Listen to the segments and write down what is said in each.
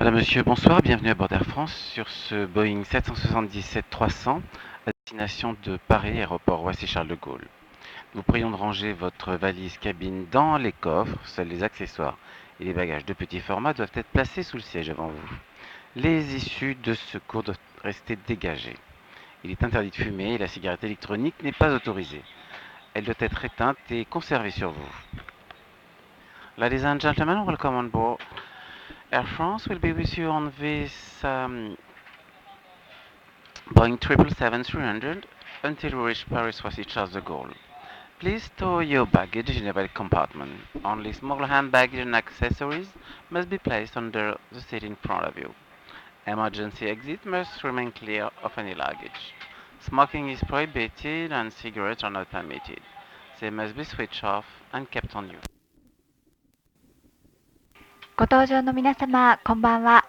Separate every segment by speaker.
Speaker 1: Madame, Monsieur, bonsoir, bienvenue à bord d'Air France sur ce Boeing 777-300 à destination de Paris, aéroport Roissy-Charles de Gaulle. Nous vous prions de ranger votre valise cabine dans les coffres. Seuls les accessoires et les bagages de petit format doivent être placés sous le siège avant vous. Les issues de secours doivent rester dégagées. Il est interdit de fumer et la cigarette électronique n'est pas autorisée. Elle doit être éteinte et conservée sur vous. Ladies and gentlemen, welcome on board. Air France will be with you on this Boeing 777-300 until we reach Paris-Roissy Charles de Gaulle. Please store your baggage in a belly compartment. Only small hand baggage and accessories must be placed under the seat in front of you. Emergency exit must remain clear of any luggage. Smoking is prohibited and cigarettes are not permitted. They must be switched off and kept on you.
Speaker 2: ご搭乗の皆様、こんばんは。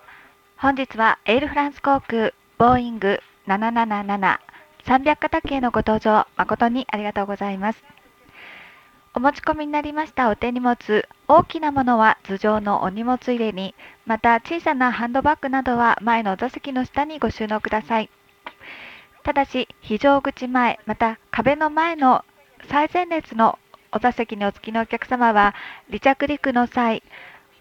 Speaker 2: 本日はエールフランス航空ボーイング777-300型機へのご搭乗誠にありがとうございます。お持ち込みになりましたお手荷物、大きなものは頭上のお荷物入れに、また小さなハンドバッグなどは前の座席の下にご収納ください。ただし、非常口前、また壁の前の最前列のお座席にお付きのお客様は、離着陸の際、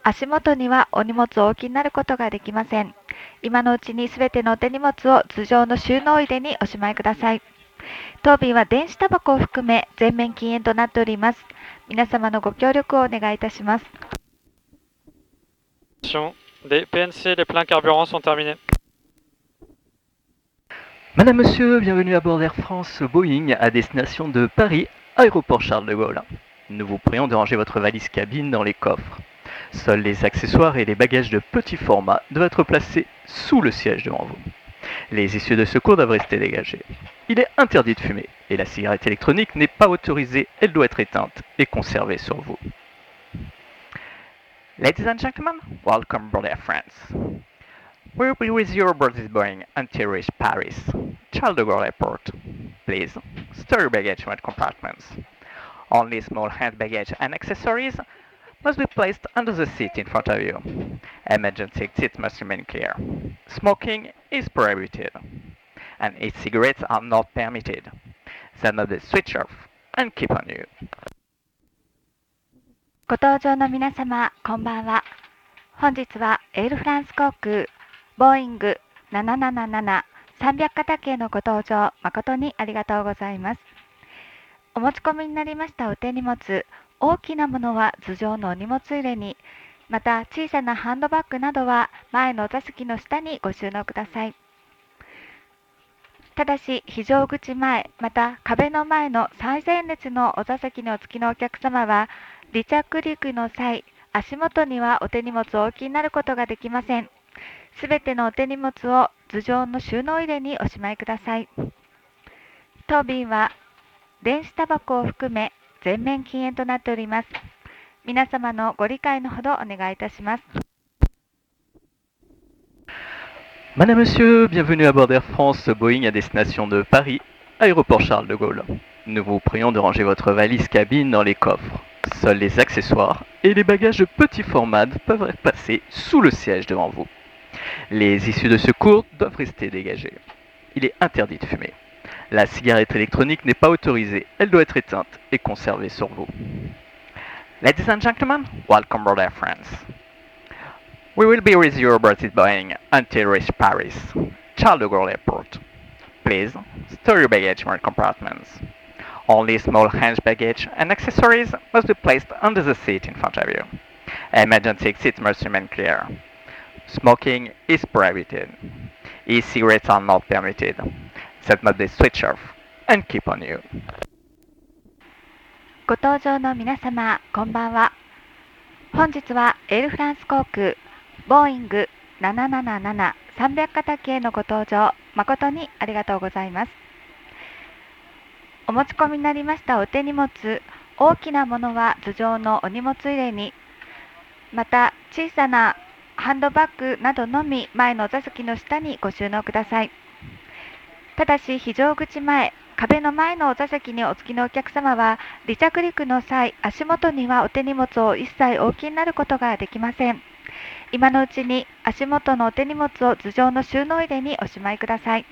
Speaker 2: 足元にはお荷物をお置きになることができません。今のうちにすべてのお手荷物を頭上の収納入れにおしまいください。当便は電子タバコを含め全面禁煙となっております。皆様のご協力をお願いいたします。
Speaker 3: Les PNC, les pleins carburants sont terminés.
Speaker 4: Madame, Monsieur, bienvenue à bord d'Air France Boeing à destination de Paris, aéroport Charles de Gaulle. Nous vous prions de ranger votre valise cabine dans les coffres. Seuls les accessoires et les bagages de petit format doivent être placés sous le siège devant vous. Les issues de secours doivent rester dégagées. Il est interdit de fumer et la cigarette électronique n'est pas autorisée, elle doit être éteinte et conservée sur vous. Ladies and gentlemen, welcome aboard Air France. We will be with you aboard this Boeing until we reach Paris, Charles de Gaulle Airport. Please, store your baggage in compartments. Only small hand baggage and accessories must be placed under the seat in front of you. Emergency exits must remain clear. Smoking is prohibited, and e-cigarettes are not permitted. They must be switched off and keep on you.
Speaker 2: ご搭乗の皆様、こんばんは。本日はエールフランス航空ボーイング777-300型機へのご搭乗誠にありがとうございます。お持ち込みになりましたお手荷物、大きなものは頭上のお荷物入れに、また小さなハンドバッグなどは前の座席の下にご収納ください。ただし、非常口前、また壁の前の最前列のお座席にお付きのお客様は、離着陸の際、足元にはお手荷物をお置きになることができません。すべてのお手荷物を頭上の収納入れにおしまいください。当便は電子タバコを含め全面禁煙となっております。皆様のご理解のほどお願いいたします。
Speaker 4: Madame, Monsieur, bienvenue à bord d'Air France Boeing à destination de Paris, aéroport Charles de Gaulle. Nous vous prions de ranger votre valise cabine dans les coffres. Seuls les accessoires et les bagages de petit format peuvent être passés sous le siège devant vous. Les issues de secours doivent rester dégagées. Il est interdit de fumer. La cigarette électronique n'est pas autorisée, elle doit être éteinte et conservée sur vous. Ladies and gentlemen, welcome aboard Air France. We will be with you aboard this Boeing until we reach Paris, Charles de Gaulle Airport. Please, store your baggage in compartments. Only small hand baggage and accessories must be placed under the seat in front of you. Emergency exits must remain clear. Smoking is prohibited. E-cigarettes are not permitted. That must be switched off and keep on you.
Speaker 2: ご搭乗の皆様、こんばんは。本日はエールフランス航空ボーイング777-300型機へのご搭乗誠にありがとうございます。お持ち込みになりましたお手荷物、大きなものは頭上のお荷物入れに、また小さなハンドバッグなどのみ前の座席の下にご収納ください。ただし、非常口前、壁の前のお座席にお付きのお客様は、離着陸の際、足元にはお手荷物を一切お置きになることができません。今のうちに足元のお手荷物を頭上の収納入れにおしまいください。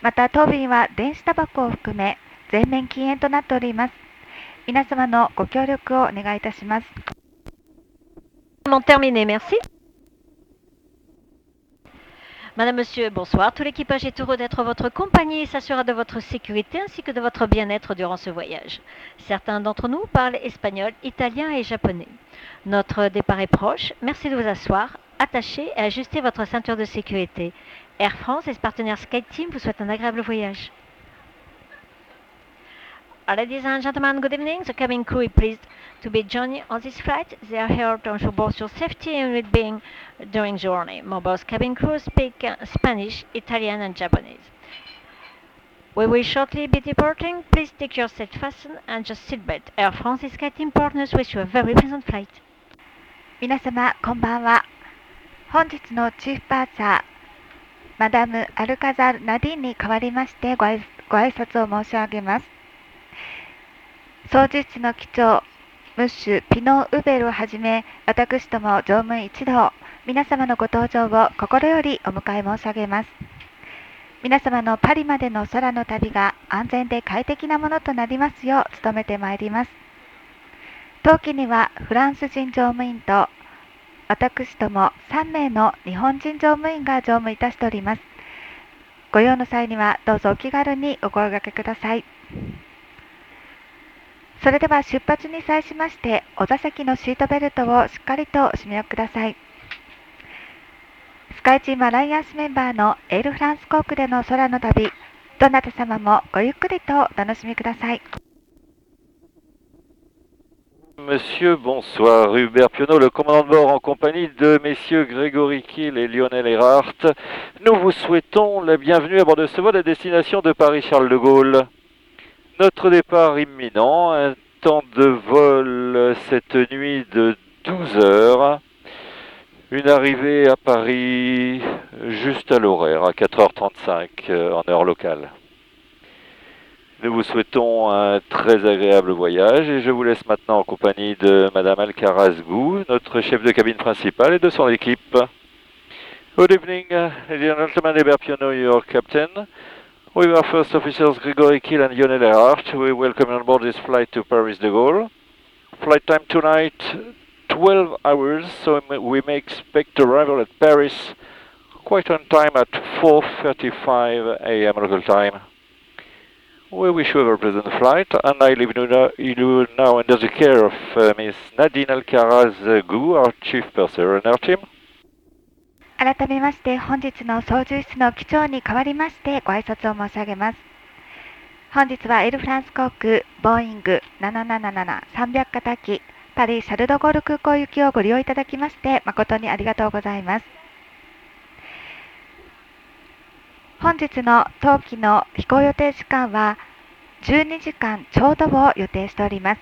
Speaker 2: また当便は電子タバコを含め全面禁煙となっております。皆様のご協力をお願いいたします。
Speaker 5: Terminé, merci. Madame, Monsieur, bonsoir. Tout l'équipage est heureux d'être votre compagnie et s'assurera de votre sécurité ainsi que de votre bien-être durant ce voyage. Certains d'entre nous parlent espagnol, italien et japonais. Notre départ est proche. Merci de vous asseoir, attacher et ajuster votre ceinture de sécurité. Air France et ses partenaires SkyTeam vous souhaitent un agréable voyage. Ladies and gentlemen, good evening. The cabin crew is pleased to be joining on this flight. They are here to ensure both your safety and well-being during the journey. Most cabin crew speak Spanish, Italian and Japanese. We will shortly be departing. Please take your seat fastened and your seatbelt. Air France and SkyTeam partners wish you a very pleasant flight.
Speaker 2: 皆様こんばんは。本日のチーフパーサーマダム・アルカザル・ナディーンに代わりましてご挨拶を申し上げます。操縦室の機長ムッシュ・ピノー・ウベルをはじめ、私ども乗務員一同、皆様のご搭乗を心よりお迎え申し上げます。皆様のパリまでの空の旅が安全で快適なものとなりますよう努めてまいります。当機にはフランス人乗務員と私ども3名の日本人乗務員が乗務いたしております。ご用の際にはどうぞお気軽にお声掛けください。それでは出発に際しまして、お座席のシートベルトをしっかりとお締めください。スカイチームアライアンスメンバーのエールフランス航空での空の旅、どなた様もごゆっくりとお楽しみください。
Speaker 6: Monsieur, bonsoir. Hubert Pionneau, le commandant de bord en compagnie de messieurs Grégory Kiel et Lionel Erhardt. Nous vous souhaitons la bienvenue à bord de ce vol à destination de Paris-Charles de Gaulle. Notre départ imminent, un temps de vol cette nuit de 12 heures. Une arrivée à Paris juste à l'horaire, à 4h35 en heure locale. Nous vous souhaitons un très agréable voyage et je vous laisse maintenant en compagnie de Madame Alcaraz-Gou, notre chef de cabine principale et de son équipe. Good evening, ladies and gentlemen, Hubert Pionneau, your captain. With our first officers Grégory Kiel and Lionel Erhardt, we welcome you on board this flight to Paris de Gaulle. Flight time tonight, 12 hours, so we may expect arrival at Paris quite on time at 4:35 a.m. local time. We wish you a very pleasant flight, and I leave you now under the care of Miss Nadine Alcaraz-Gou, our Chief Purser, and our team.
Speaker 2: 改めまして本日の操縦室の機長に代わりましてご挨拶を申し上げます。本日はエールフランス航空ボーイング777-300型機パリ・シャルドゴール空港行きをご利用いただきまして誠にありがとうございます。本日の当機の飛行予定時間は12時間ちょうどを予定しております。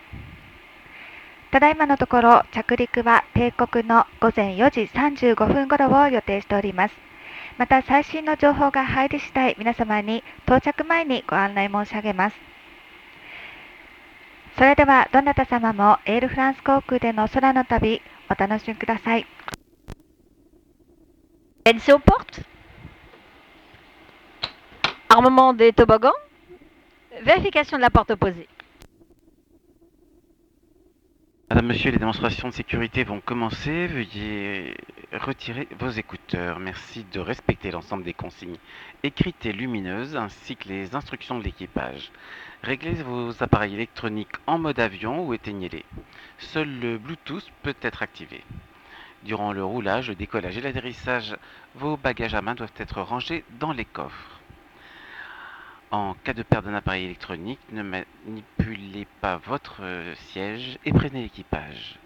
Speaker 2: ただいまのところ着陸は定刻の午前4時35分頃を予定しております。また最新の情報が入り次第皆様に到着前にご案内申し上げます。それではどなた様もエールフランス航空での空の旅お楽しみください。
Speaker 5: Laissez aux portes. Armement des toboggans. Vérification de la porte opposée.
Speaker 1: Madame, Monsieur, les démonstrations de sécurité vont commencer. Veuillez retirer vos écouteurs. Merci de respecter l'ensemble des consignes écrites et lumineuses ainsi que les instructions de l'équipage. Réglez vos appareils électroniques en mode avion ou éteignez-les. Seul le Bluetooth peut être activé. Durant le roulage, le décollage et l'atterrissage, vos bagages à main doivent être rangés dans les coffres. En cas de perte d'un appareil électronique, ne manipulez pas votre siège et prenez l'équipage.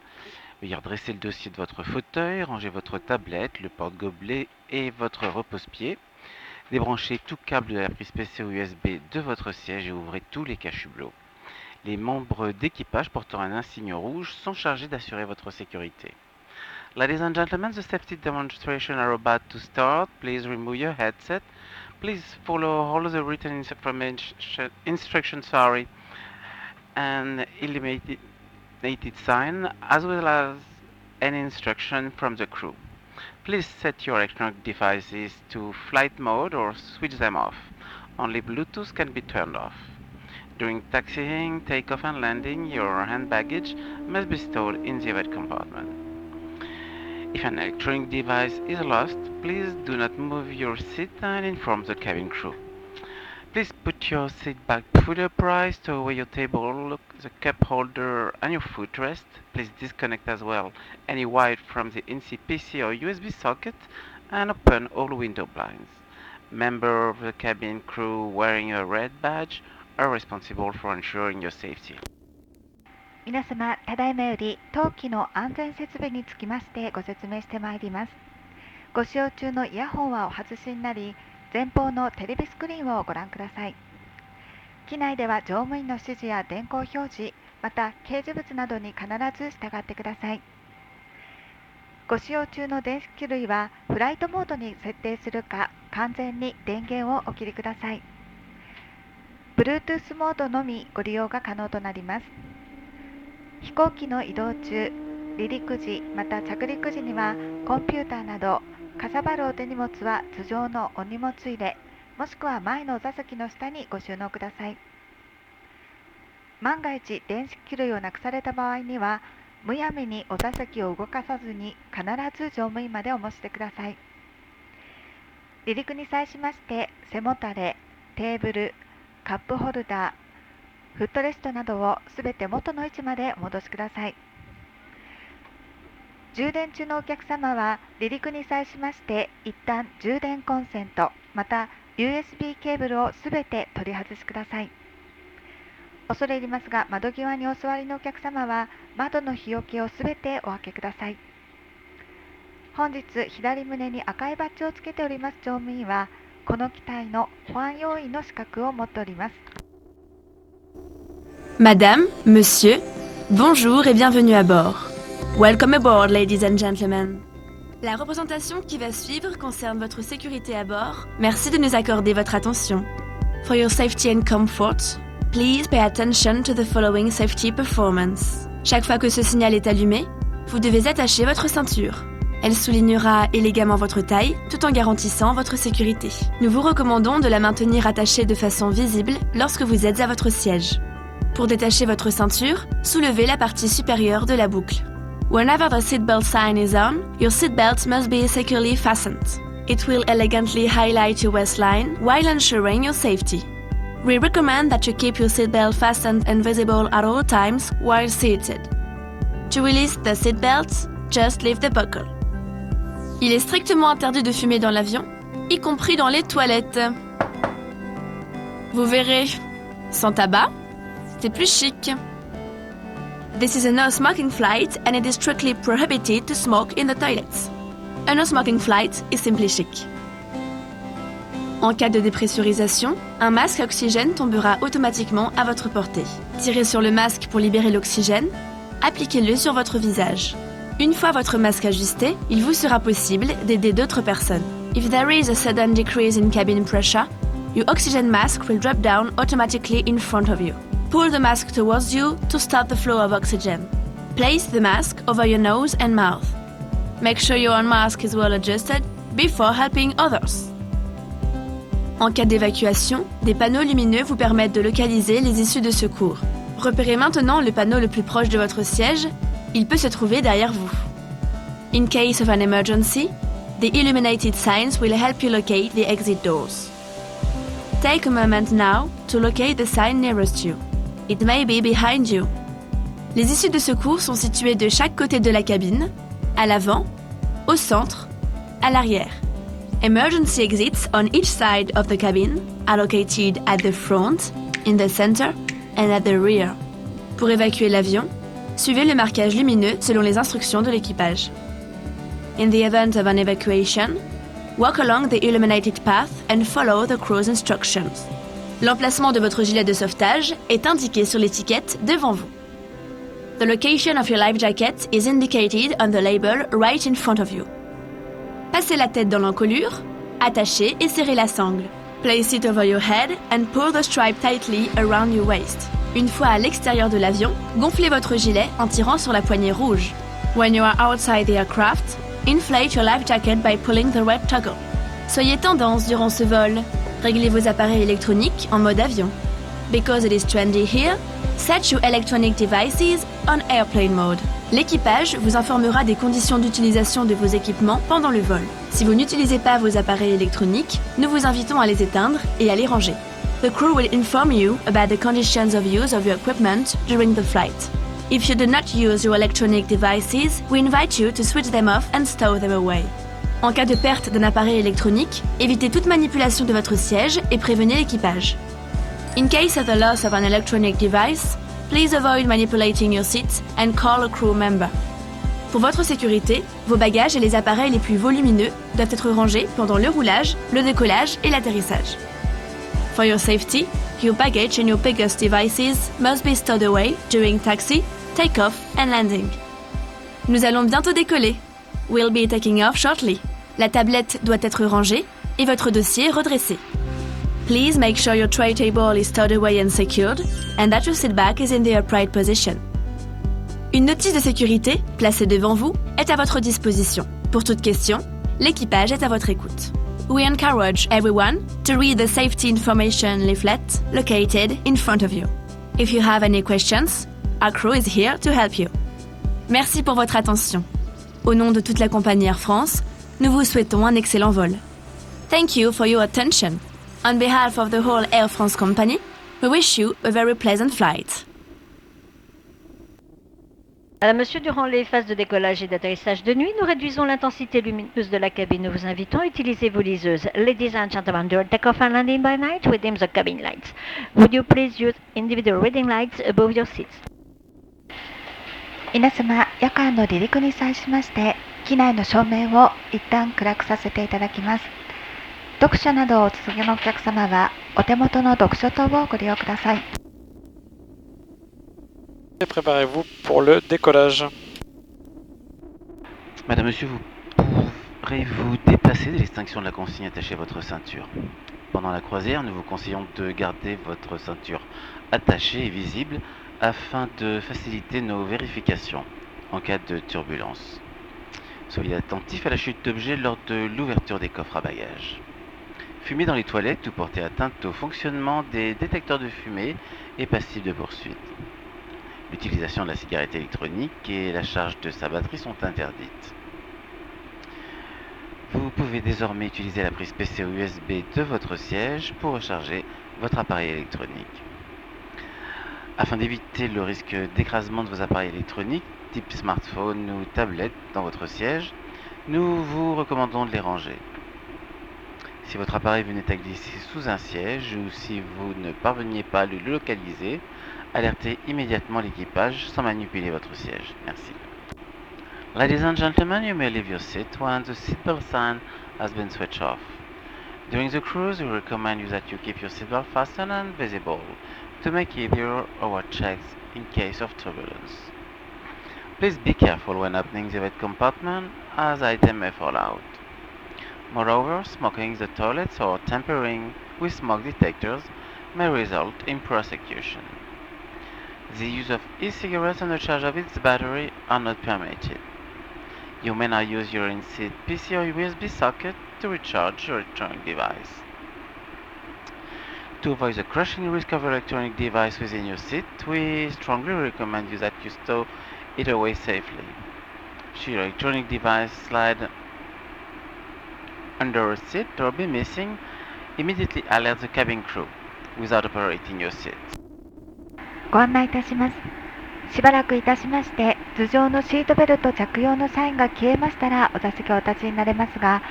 Speaker 1: Veuillez redresser le dossier de votre fauteuil, rangez votre tablette, le porte-gobelet et votre repose-pied. Débranchez tout câble de la prise PC ou USB de votre siège et ouvrez tous les cache-hublots. Les membres d'équipage portant un insigne rouge sont chargés d'assurer votre sécurité. Ladies and gentlemen, the safety demonstration are about to start. Please remove your headset. Please follow all the written instructions and illuminated sign, as well as any instruction from the crew. Please set your electronic devices to flight mode or switch them off. Only Bluetooth can be turned off. During taxiing, takeoff and landing, your hand baggage must be stored in the overhead compartment. If an electronic device is lost, please do not move your seat and inform the cabin crew. Please put your seat back fully upright, stow away your table, the cup holder and your footrest. Please disconnect as well any wire from the NCPC or USB socket and open all window blinds. Members of the cabin crew wearing a red badge are responsible for ensuring your safety.
Speaker 2: 皆様、ただいまより当機の安全設備につきましてご説明してまいります。ご使用中のイヤホンはお外しになり、前方のテレビスクリーンをご覧ください。機内では乗務員の指示や電光表示、また掲示物などに必ず従ってください。ご使用中の電気類はフライトモードに設定するか、完全に電源をお切りください。Bluetooth モードのみご利用が可能となります。飛行機の移動中、離陸時、また着陸時にはコンピューターなどかさばるお手荷物は頭上のお荷物入れ、もしくは前の座席の下にご収納ください。万が一電子類をなくされた場合には、むやみにお座席を動かさずに必ず乗務員までお持ちしてください。離陸に際しまして、背もたれ、テーブル、カップホルダー、フットレストなどをすべて元の位置までお戻しください。充電中のお客様は離陸に際しまして一旦充電コンセントまた USB ケーブルをすべて取り外しください。恐れ入りますが、窓際にお座りのお客様は窓の日よけをすべてお開けください。本日左胸に赤いバッジをつけております乗務員はこの機体の保安要員の資格を持っております。
Speaker 7: Madame, Monsieur, bonjour et bienvenue à bord. Welcome aboard, ladies and gentlemen. La représentation qui va suivre concerne votre sécurité à bord. Merci de nous accorder votre attention. For your safety and comfort, please pay attention to the following safety performance. Chaque fois que ce signal est allumé, vous devez attacher votre ceinture. Elle soulignera élégamment votre taille, tout en garantissant votre sécurité. Nous vous recommandons de la maintenir attachée de façon visible lorsque vous êtes à votre siège. Pour détacher votre ceinture, soulevez la partie supérieure de la boucle. Whenever the seatbelt sign is on, your seatbelt must be securely fastened. It will elegantly highlight your waistline while ensuring your safety. We recommend that you keep your seatbelt fastened and visible at all times while seated. To release the seatbelt, just lift the buckle. Il est strictement interdit de fumer dans l'avion, y compris dans les toilettes. Vous verrez, sans tabac, c'est plus chic. This is a no-smoking flight and it is strictly prohibited to smoke in the toilets. A no-smoking flight is simply chic. En cas de dépressurisation, un masque à oxygène tombera automatiquement à votre portée. Tirez sur le masque pour libérer l'oxygène, appliquez-le sur votre visage. Une fois votre masque ajusté, il vous sera possible d'aider d'autres personnes. If there is a sudden decrease in cabin pressure, your oxygen mask will drop down automatically in front of you. Pull the mask towards you to stop the flow of oxygen. Place the mask over your nose and mouth. Make sure your own mask is well adjusted before helping others. En cas d'évacuation, des panneaux lumineux vous permettent de localiser les issues de secours. Repérez maintenant le panneau le plus proche de votre siège. Il peut se trouver derrière vous. In case of an emergency, the illuminated signs will help you locate the exit doors. Take a moment now to locate the sign nearest you. It may be behind you. Les issues de secours sont situées de chaque côté de la cabine, à l'avant, au centre, à l'arrière. Emergency exits on each side of the cabin are located at the front, in the center, and at the rear. Pour évacuer l'avion, suivez le marquage lumineux selon les instructions de l'équipage. In the event of an evacuation, walk along the illuminated path and follow the crew's instructions. L'emplacement de votre gilet de sauvetage est indiqué sur l'étiquette devant vous. The location of your life jacket is indicated on the label right in front of you. Passez la tête dans l'encolure, attachez et serrez la sangle. Place it over your head and pull the stripe tightly around your waist. Une fois à l'extérieur de l'avion, gonflez votre gilet en tirant sur la poignée rouge. When you are outside the aircraft, inflate your life jacket by pulling the red toggle. Soyez tendance durant ce vol. Réglez vos appareils électroniques en mode avion. Because it is trendy here, set your electronic devices on airplane mode. L'équipage vous informera des conditions d'utilisation de vos équipements pendant le vol. Si vous n'utilisez pas vos appareils électroniques, nous vous invitons à les éteindre et à les ranger. The crew will inform you about the conditions of use of your equipment during the flight. If you do not use your electronic devices, we invite you to switch them off and stow them away. En cas de perte d'un appareil électronique, évitez toute manipulation de votre siège et prévenez l'équipage. In case of the loss of an electronic device, please avoid manipulating your seat and call a crew member. Pour votre sécurité, vos bagages et les appareils les plus volumineux doivent être rangés pendant le roulage, le décollage et l'atterrissage. For your safety, your baggage and your biggest devices must be stowed away during taxi, take-off and landing. Nous allons bientôt décoller. We'll be taking off shortly. La tablette doit être rangée et votre dossier redressé. Please make sure your tray table is stowed away and secured, and that your seat back is in the upright position. Une notice de sécurité, placée devant vous, est à votre disposition. Pour toute question, l'équipage est à votre écoute. We encourage everyone to read the safety information leaflet located in front of you. If you have any questions, our crew is here to help you. Merci pour votre attention. Au nom de toute la compagnie Air France, nous vous souhaitons un excellent vol. Thank you for your attention. On behalf of the whole Air France company, we wish you a very pleasant flight.
Speaker 5: Madame, Monsieur, durant les phases de décollage et d'atterrissage de nuit, nous réduisons l'intensité lumineuse de la cabine. Nous vous invitons à utiliser vos liseuses. Ladies and gentlemen, during takeoff and landing by night, we dim the cabin lights. Would you please use individual reading lights above your seats?
Speaker 2: 皆様、夜間の離陸に際しまして、機内の照明を一旦暗くさせていただきます。読書などをお続けのお客様は、お手元の読書灯をご利用ください。
Speaker 3: Préparez-vous pour le décollage.
Speaker 1: Madame, Monsieur, vous pourrez-vous déplacer de l'extinction de la consigne attachée à votre ceinture. Pendant la croisière, nous vous conseillons de garder votre ceinture attachée et visible afin de faciliter nos vérifications en cas de turbulence. Soyez attentifs à la chute d'objets lors de l'ouverture des coffres à bagages. Fumer dans les toilettes ou porter atteinte au fonctionnement des détecteurs de fumée est passible de poursuite. L'utilisation de la cigarette électronique et la charge de sa batterie sont interdites. Vous pouvez désormais utiliser la prise PC ou USB de votre siège pour recharger votre appareil électronique. Afin d'éviter le risque d'écrasement de vos appareils électroniques, type smartphone ou tablette, dans votre siège, nous vous recommandons de les ranger. Si votre appareil venait à glisser sous un siège ou si vous ne parveniez pas à le localiser, alertez immédiatement l'équipage sans manipuler votre siège. Merci. Ladies and gentlemen, you may leave your seat when the seatbelt sign has been switched off. During the cruise, we recommend you that you keep your seatbelt fastened and visible to make easier our checks in case of turbulence. Please be careful when opening the wet compartment, as items may fall out. Moreover, smoking in the toilets or tampering with smoke detectors may result in prosecution. The use of e-cigarettes and the charge of its battery are not permitted. You may not use your in-seat PC or USB socket to recharge your electronic device. To avoid the crushing risk of your electronic device within your seat, we strongly recommend you that you stow it away safely. Should your electronic device slide under a seat or be missing, immediately alert the cabin crew without operating your seat.
Speaker 2: ご案内いたします。しばらくいたしまして、頭上のシートベルト着用のサインが消えましたらお座席をお立ちになれますが、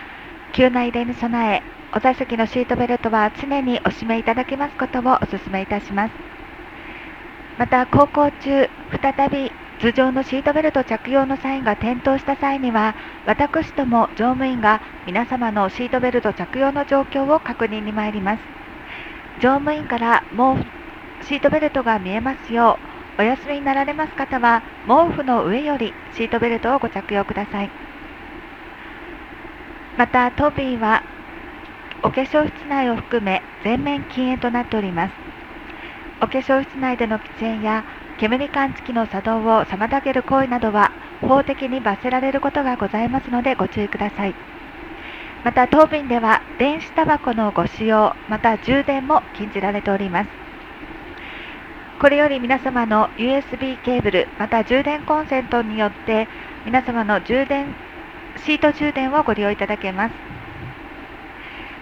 Speaker 2: 急な入れに備え、お座席のシートベルトは常にお締めいただきますことをお勧めいたします。また、航行中、再び頭上のシートベルト着用のサインが点灯した際には、私ども乗務員が皆様のシートベルト着用の状況を確認に参ります。乗務員からもうシートベルトが見えますよう、お休みになられます方は毛布の上よりシートベルトをご着用ください。またトビーはお化粧室内を含め全面禁煙となっております。お化粧室内での喫煙や煙感知器の作動を妨げる行為などは法的に罰せられることがございますのでご注意ください。また当便では電子タバコのご使用また充電も禁じられております。これより皆様の USB ケーブルまた充電コンセントによって皆様のシート充電をご利用いただけます。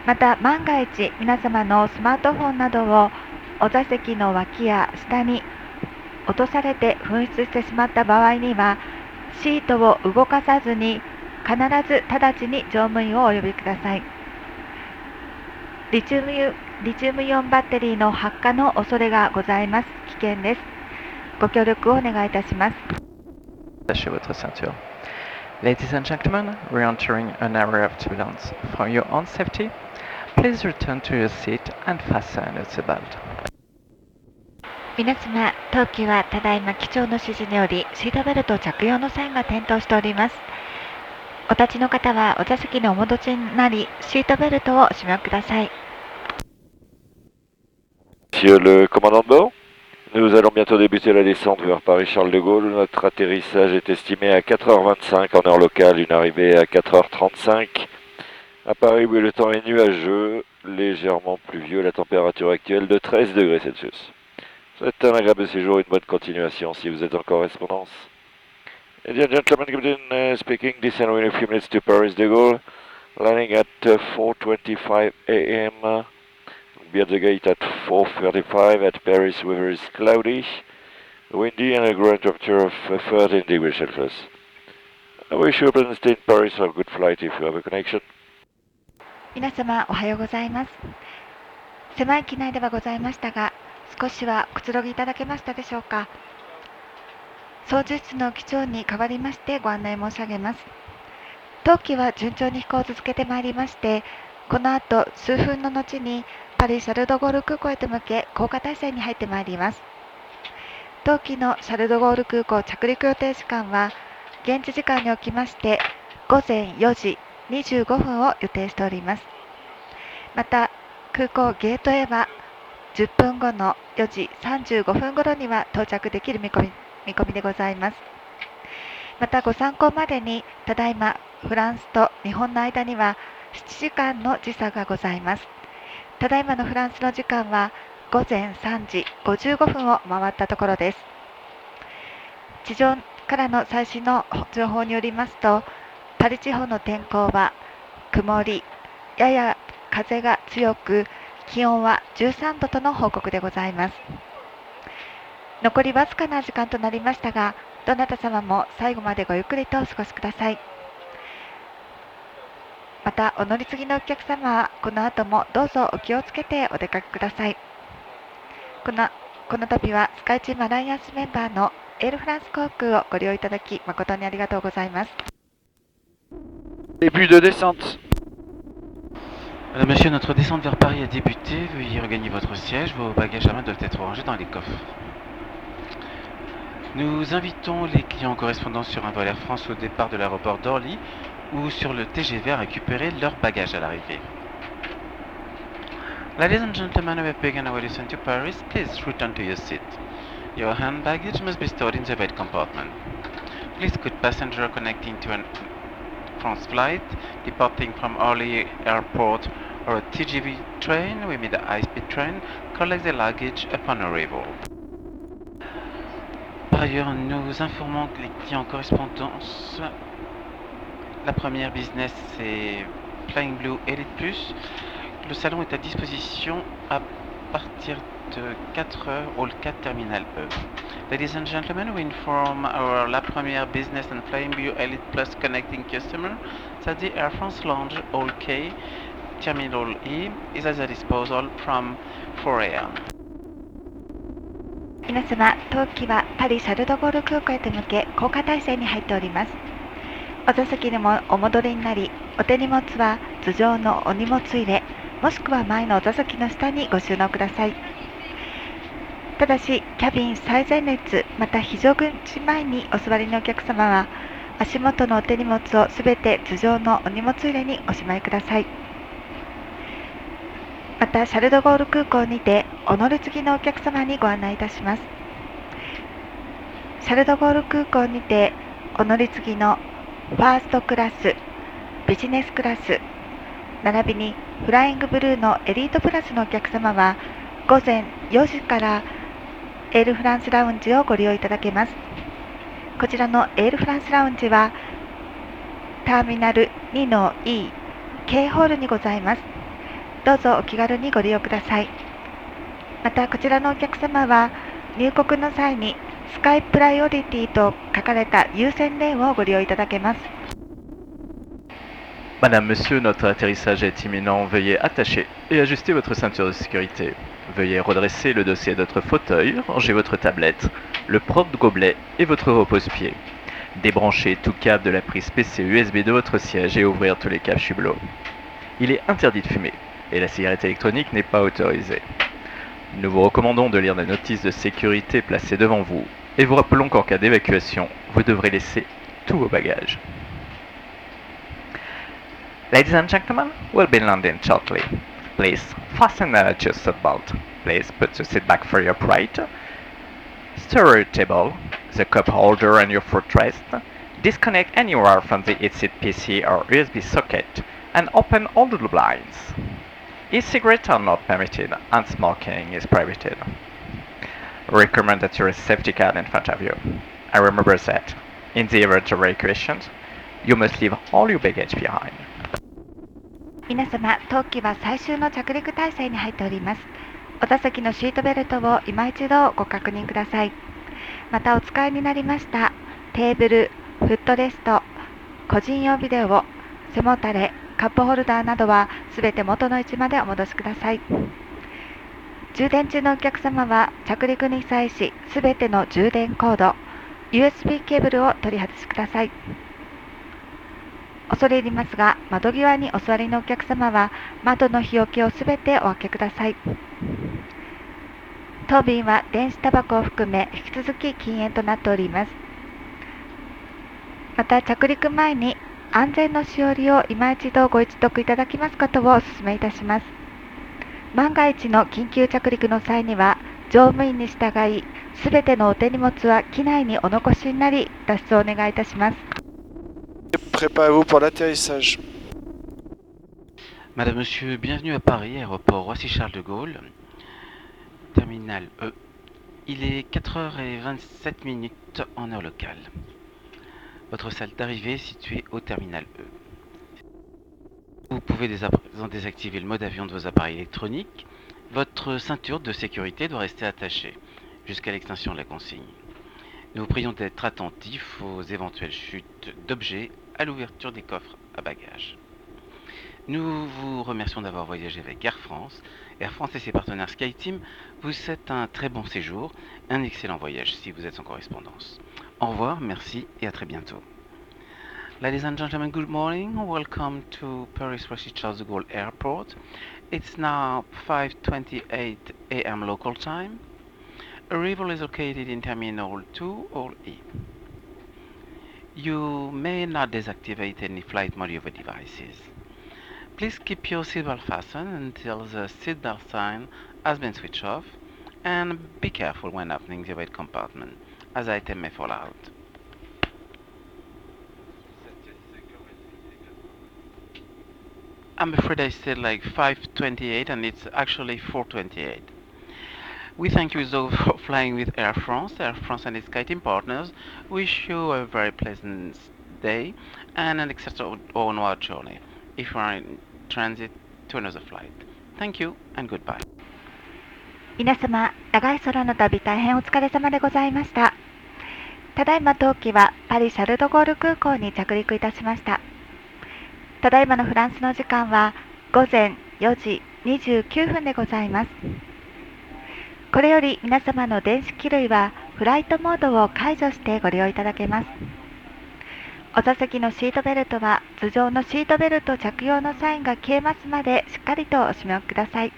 Speaker 2: また万が一皆様のスマートフォンなどをお座席の脇や下に落とされて紛失してしまった場合にはシートを動かさずに必ず直ちに乗務員をお呼びください。リチウムイオンバッテリーの発火の恐れがございます。危険です。ご協力をお願いいたします。
Speaker 4: Attachez votre ceinture. Ladies and gentlemen, we're entering an area of turbulence. For your own safety, please return to your seat and fasten your seatbelt.
Speaker 2: 皆様、当機はただいま機長の指示によりシートベルト着用のサインが点灯しております。お立ちの方はお座席にお戻しになり、シートベルトをお締めください。
Speaker 6: Monsieur le commandant de bord, nous allons bientôt débuter la descente vers Paris-Charles de Gaulle. Notre atterrissage est estimé à 4h25 en heure locale, une arrivée à 4h35. À Paris, où le temps est nuageux, légèrement pluvieux, la température actuelle de 13 degrés Celsius. C'est un agréable séjour et une bonne continuation si vous êtes en correspondance. Ladies and gentlemen, Captain speaking, descend in a few minutes to Paris de Gaulle, landing at 4:25 a.m. Be at the gate at 4:35 at Paris. Weather is cloudy, windy, and a ground temperature of 13 degrees Celsius. I wish you a pleasant stay in Paris or a good flight if you have a connection.
Speaker 2: 皆様、おはようございます。狭い機内ではございましたが、少しはくつろぎいただけましたでしょうか。操縦室の機長に代わりましてご案内申し上げます。当機は順調に飛行を続けてまいりまして、この後数分の後にパリ・シャルドゴール空港へと向け降下態勢に入ってまいります。当機のシャルドゴール空港着陸予定時間は現地時間におきまして午前4時25分を予定しております。また空港ゲートへは10分後の4時35分頃には到着できる見込みでございます。またご参考までにただいまフランスと日本の間には7時間の時差がございます。ただいまのフランスの時間は午前3時55分を回ったところです。地上からの最新の情報によりますと、パリ地方の天候は曇り、やや風が強く、気温は13度との報告でございます。残りわずかな時間となりましたが、どなた様も最後までごゆっくりとお過ごしください。またお乗り継ぎのお客様はこの後もどうぞお気をつけてお出かけください。この度はスカイチームアライアンスメンバーのエールフランス航空をご利用いただき誠にありがとうございます。
Speaker 3: Début de descente.
Speaker 1: Madame, Monsieur, notre descente vers Paris a débuté. Veuillez regagner votre siège. Vos bagages à main doivent être rangés dans les coffres. Nous invitons les clients en correspondance sur un vol Air France au départ de l'aéroport d'Orly ou sur le TGV à récupérer leurs bagages à l'arrivée. Ladies and gentlemen, we have begun our descent to Paris. Please return to your seat. Your hand baggage must be stored in the right compartment. Please good passenger connecting to an France flight departing from Orly Airport or a TGV train, we mean a high-speed train, collect the luggage upon arrival. Par ailleurs, nous informons que les clients en correspondance, la première business c'est Flying Blue Elite Plus. Le salon est à disposition à partir de 4h, Hall 4 Terminal E. Ladies and gentlemen, we inform our La Première Business and Flying Blue Elite Plus connecting customer that the Air France Lounge Hall K Terminal E is at their disposal from 4 a.m.
Speaker 2: 皆様、当機はパリ・シャルドゴール空港へと向け降下態勢に入っております。お座席にもお戻りになり、お手荷物は頭上のお荷物入れ、もしくは前のお座席の下にご収納ください。ただし、キャビン最前列、また非常口前にお座りのお客様は、足元のお手荷物をすべて頭上のお荷物入れにおしまいください。また、シャルドゴール空港にてお乗り継ぎのお客様にご案内いたします。シャルドゴール空港にてお乗り継ぎのファーストクラス、ビジネスクラス、並びにフライングブルーのエリートプラスのお客様は午前4時からエールフランスラウンジをご利用いただけます。こちらのエールフランスラウンジはターミナル 2-E K ホールにございます。どうぞお気軽にご利用ください。またこちらのお客様は入国の際にスカイプライオリティと書かれた優先レーンをご利用いただけます。
Speaker 4: Madame, Monsieur, notre atterrissage est imminent. Veuillez attacher et ajuster votre ceinture de sécurité. Veuillez redresser le dossier de votre fauteuil, ranger votre tablette, le porte-gobelet et votre repose-pied. Débranchez tout câble de la prise PC USB de votre siège et ouvrir tous les câbles chublots. Il est interdit de fumer et la cigarette électronique n'est pas autorisée. Nous vous recommandons de lire la notice de sécurité placée devant vous et vous rappelons qu'en cas d'évacuation, vous devrez laisser tous vos bagages. Ladies and gentlemen, we'll be landing shortly. Please fasten your seatbelt. Please put your seat back for your upright. Stir your table, the cup holder and your footrest. Disconnect anywhere from the headset PC or USB socket and open all the blinds. E-cigarettes are not permitted and smoking is prohibited. Recommend that you have a safety card in front of you. And remember that, in the event of evacuation, you must leave all your baggage behind.
Speaker 2: 皆様、当機は最終の着陸態勢に入っております。お座席のシートベルトを今一度ご確認ください。またお使いになりましたテーブル、フットレスト、個人用ビデオ、背もたれ、カップホルダーなどはすべて元の位置までお戻しください。充電中のお客様は着陸に際しすべての充電コード、USB ケーブルを取り外しください。恐れ入りますが、窓際にお座りのお客様は窓の日よけをすべてお開けください。当便は電子タバコを含め引き続き禁煙となっております。また着陸前に安全のしおりを今一度ご一読いただきますことをお勧めいたします。万が一の緊急着陸の際には乗務員に従い、すべてのお手荷物は機内にお残しになり、脱出をお願いいたします。
Speaker 3: Préparez-vous pour l'atterrissage.
Speaker 1: Madame, Monsieur, bienvenue à Paris, aéroport Roissy-Charles de Gaulle, terminal E. Il est 4h27 en heure locale. Votre salle d'arrivée est située au terminal E. Vous pouvez dès à présent désactiver le mode avion de vos appareils électroniques. Votre ceinture de sécurité doit rester attachée jusqu'à l'extinction de la consigne. Nous vous prions d'être attentifs aux éventuelles chutes d'objets à l'ouverture des coffres à bagages. Nous vous remercions d'avoir voyagé avec Air France. Air France et ses partenaires SkyTeam vous souhaitent un très bon séjour, un excellent voyage si vous êtes en correspondance. Au revoir, merci et à très bientôt. Ladies and gentlemen, good morning. Welcome to Paris Roissy-Charles de Gaulle Airport. It's now 5:28 a.m. local time. Arrival is located in Terminal 2 or E. You may not deactivate any flight mode of your devices. Please keep your seatbelt fastened until the seatbelt sign has been switched off, and be careful when opening the weight compartment, as items may fall out. I'm afraid I said like 5:28 and it's actually 4:28. We thank you though for flying with Air France. Air France and its SkyTeam partners wish you a very pleasant day and an extraordinary journey if you are in transit to another flight. Thank you and goodbye.
Speaker 2: 皆様、長い空の旅大変お疲れ様でございました。ただいま当機はパリシャルドゴール空港に着陸いたしました。ただいまのフランスの時間は午前4時29分でございます。これより皆様の電子機類はフライトモードを解除してご利用いただけます。お座席のシートベルトは頭上のシートベルト着用のサインが消えますまでしっかりとお締めください。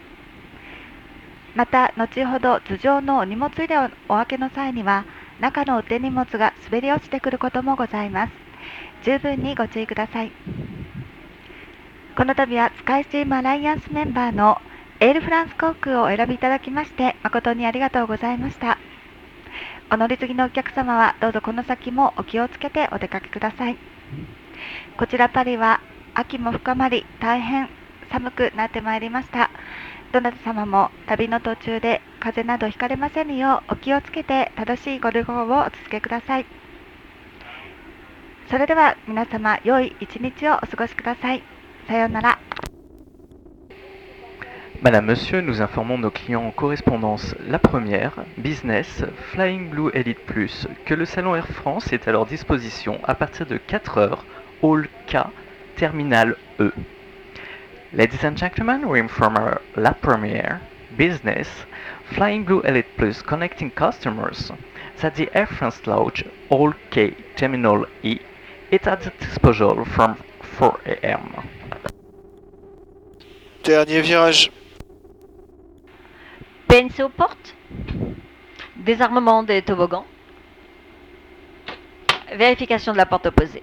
Speaker 2: また後ほど頭上のお荷物入れをお開けの際には中のお手荷物が滑り落ちてくることもございます。十分にご注意ください。この度はスカイスチームアライアンスメンバーのエールフランス航空をお選びいただきまして誠にありがとうございました。お乗り継ぎのお客様はどうぞこの先もお気をつけてお出かけください。こちらパリは秋も深まり大変寒くなってまいりました。どなた様も旅の途中で風邪などひかれませぬようお気をつけて正しいご旅行をお続けください。それでは皆様良い一日をお過ごしください。さようなら。
Speaker 4: Madame, Monsieur, nous informons nos clients en correspondance. La première, Business, Flying Blue Elite Plus, que le salon Air France est à leur disposition à partir de 4 heures, Hall K, Terminal E. Ladies and gentlemen, we inform La Première, Business, Flying Blue Elite Plus connecting customers that the Air France Lounge, Hall K, Terminal E, is at the disposal from 4 a.m.
Speaker 3: Dernier virage.
Speaker 5: PNC aux portes. Désarmement des toboggans. Vérification de la porte opposée.